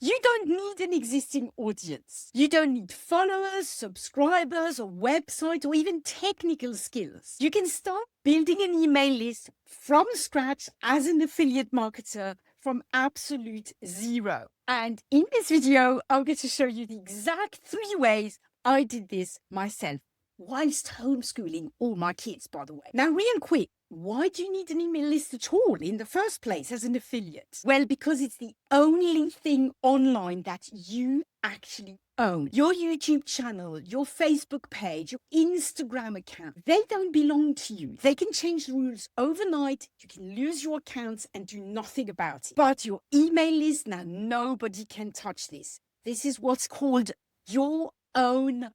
You don't need an existing audience. You don't need followers, subscribers, or website, or even technical skills. You can start building an email list from scratch as an affiliate marketer from absolute zero. And in this video, I'm going to show you the exact 3 ways I did this myself, whilst homeschooling all my kids, by the way. Now, real quick, why do you need an email list at all in the first place as an affiliate? Well, because it's the only thing online that you actually own. Your YouTube channel, your Facebook page, your Instagram account, they don't belong to you. They can change the rules overnight. You can lose your accounts and do nothing about it. But your email list, now nobody can touch this. This is what's called your owned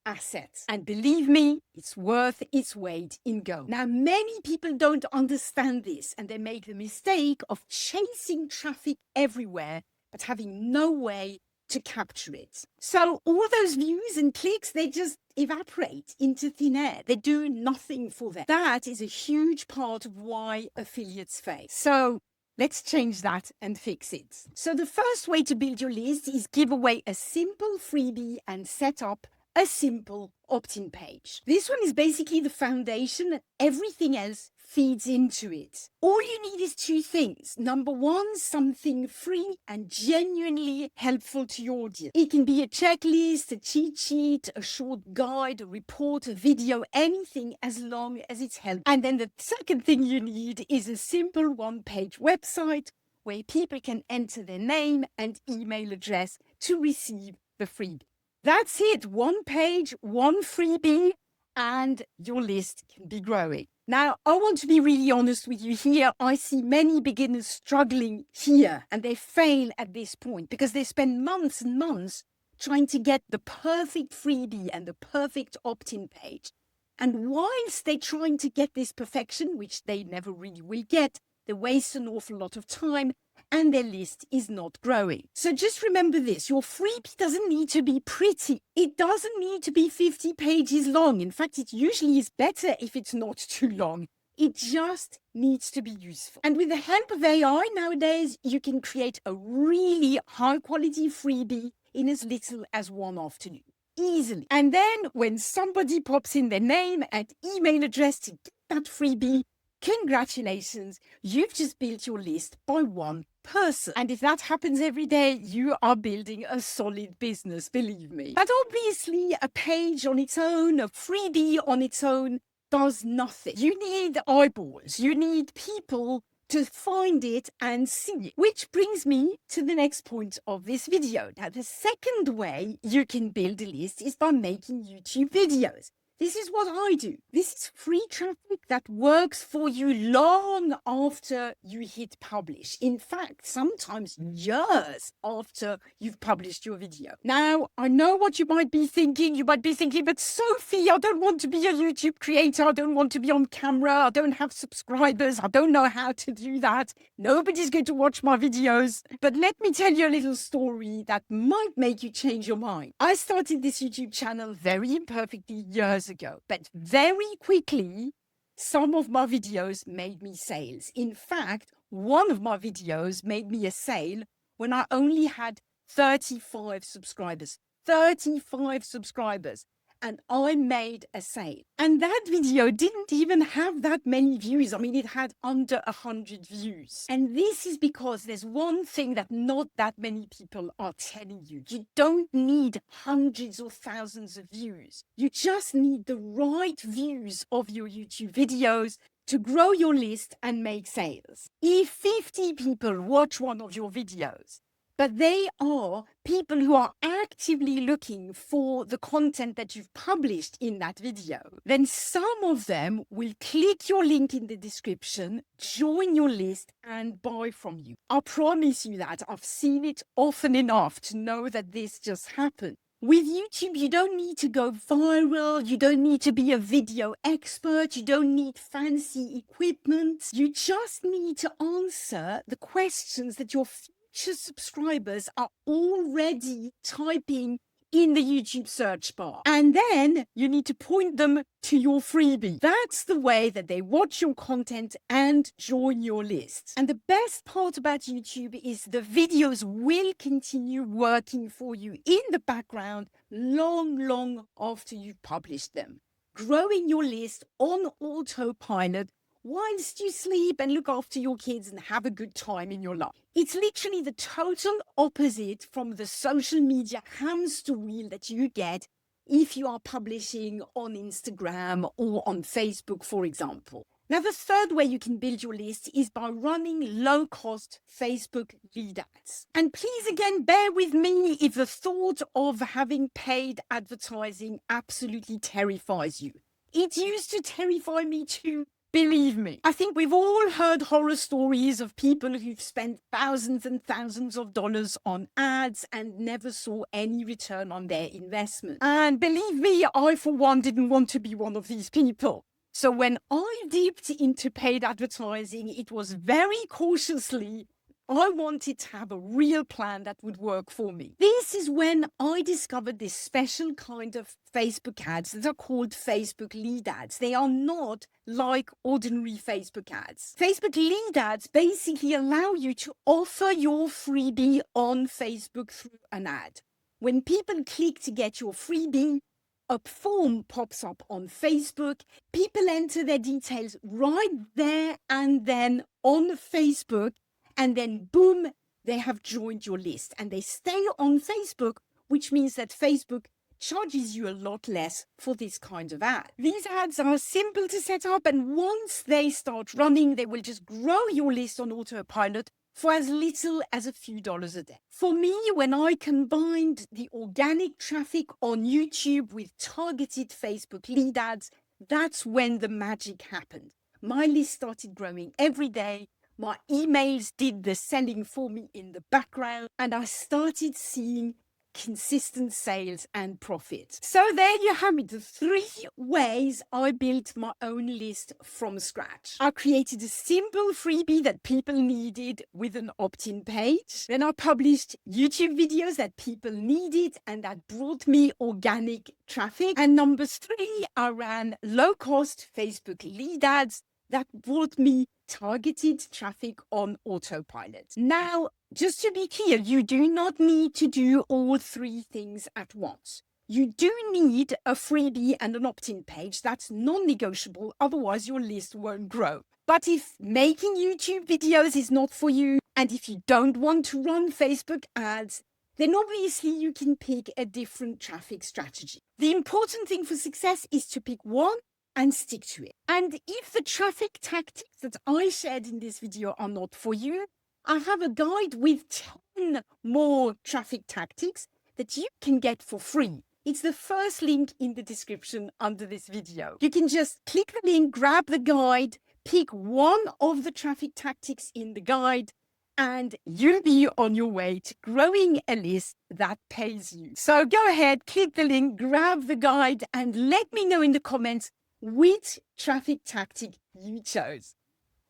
assets. And believe me, it's worth its weight in gold. Now, many people don't understand this and they make the mistake of chasing traffic everywhere, but having no way to capture it. So all those views and clicks, they just evaporate into thin air. They do nothing for them. That is a huge part of why affiliates fail. So let's change that and fix it. So the first way to build your list is give away a simple freebie and set up a simple opt-in page. This one is basically the foundation and everything else feeds into it. All you need is 2 things. Number 1, something free and genuinely helpful to your audience. It can be a checklist, a cheat sheet, a short guide, a report, a video, anything as long as it's helpful. And then the second thing you need is a simple 1-page website where people can enter their name and email address to receive the freebie. That's it. 1 page, 1 freebie, and your list can be growing. Now, I want to be really honest with you here. I see many beginners struggling here, and they fail at this point because they spend months and months trying to get the perfect freebie and the perfect opt-in page. And whilst they're trying to get this perfection, which they never really will get, they waste an awful lot of time and their list is not growing. So just remember this, your freebie doesn't need to be pretty. It doesn't need to be 50 pages long. In fact, it usually is better if it's not too long. It just needs to be useful. And with the help of AI nowadays, you can create a really high quality freebie in as little as 1 afternoon. Easily. And then when somebody pops in their name and email address to get that freebie, congratulations, you've just built your list by 1 person. And if that happens every day, you are building a solid business, believe me. But obviously, a page on its own, a freebie on its own, does nothing. You need eyeballs. You need people to find it and see it. Which brings me to the next point of this video. Now, the second way you can build a list is by making YouTube videos. This is what I do. This is free traffic that works for you long after you hit publish. In fact, sometimes years after you've published your video. Now, I know what you might be thinking. You might be thinking, but Sophie, I don't want to be a YouTube creator. I don't want to be on camera. I don't have subscribers. I don't know how to do that. Nobody's going to watch my videos. But let me tell you a little story that might make you change your mind. I started this YouTube channel very imperfectly years ago, but very quickly, some of my videos made me sales. In fact, one of my videos made me a sale when I only had 35 subscribers. 35 subscribers. And I made a sale. And that video didn't even have that many views. I mean, it had under 100 views. And this is because there's one thing that not that many people are telling you. You don't need hundreds or thousands of views. You just need the right views of your YouTube videos to grow your list and make sales. If 50 people watch one of your videos, but they are people who are actively looking for the content that you've published in that video, then some of them will click your link in the description, join your list, and buy from you. I promise you that. I've seen it often enough to know that this just happened. With YouTube, you don't need to go viral. You don't need to be a video expert. You don't need fancy equipment. You just need to answer the questions that your future subscribers are already typing in the YouTube search bar. And then you need to point them to your freebie. That's the way that they watch your content and join your list. And the best part about YouTube is the videos will continue working for you in the background long after you've published them, growing your list on autopilot whilst you sleep and look after your kids and have a good time in your life. It's literally the total opposite from the social media hamster wheel that you get if you are publishing on Instagram or on Facebook, for example. Now, the third way you can build your list is by running low-cost Facebook lead ads. And please, again, bear with me if the thought of having paid advertising absolutely terrifies you. It used to terrify me too. Believe me, I think we've all heard horror stories of people who've spent thousands and thousands of dollars on ads and never saw any return on their investment. And believe me, I for one didn't want to be one of these people. So when I dipped into paid advertising, it was very cautiously. I wanted to have a real plan that would work for me. This is when I discovered this special kind of Facebook ads that are called Facebook lead ads. They are not like ordinary Facebook ads. Facebook lead ads basically allow you to offer your freebie on Facebook through an ad. When people click to get your freebie, a form pops up on Facebook. People enter their details right there and then on Facebook. And then, boom, they have joined your list and they stay on Facebook, which means that Facebook charges you a lot less for this kind of ad. These ads are simple to set up, and once they start running, they will just grow your list on autopilot for as little as a few dollars a day. For me, when I combined the organic traffic on YouTube with targeted Facebook lead ads, that's when the magic happened. My list started growing every day. My emails did the selling for me in the background, and I started seeing consistent sales and profits. So there you have it, the 3 ways I built my own list from scratch. I created a simple freebie that people needed with an opt-in page. Then I published YouTube videos that people needed and that brought me organic traffic. And number 3, I ran low-cost Facebook lead ads that brought me targeted traffic on autopilot. Now, just to be clear, you do not need to do all 3 things at once. You do need a freebie and an opt-in page. That's non-negotiable, otherwise your list won't grow. But if making YouTube videos is not for you, and if you don't want to run Facebook ads, then obviously you can pick a different traffic strategy. The important thing for success is to pick one and stick to it. And if the traffic tactics that I shared in this video are not for you, I have a guide with 10 more traffic tactics that you can get for free. It's the first link in the description under this video. You can just click the link, grab the guide, pick one of the traffic tactics in the guide, and you'll be on your way to growing a list that pays you. So go ahead, click the link, grab the guide, and let me know in the comments which traffic tactic you chose.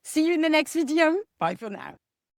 See you in the next video. Bye for now.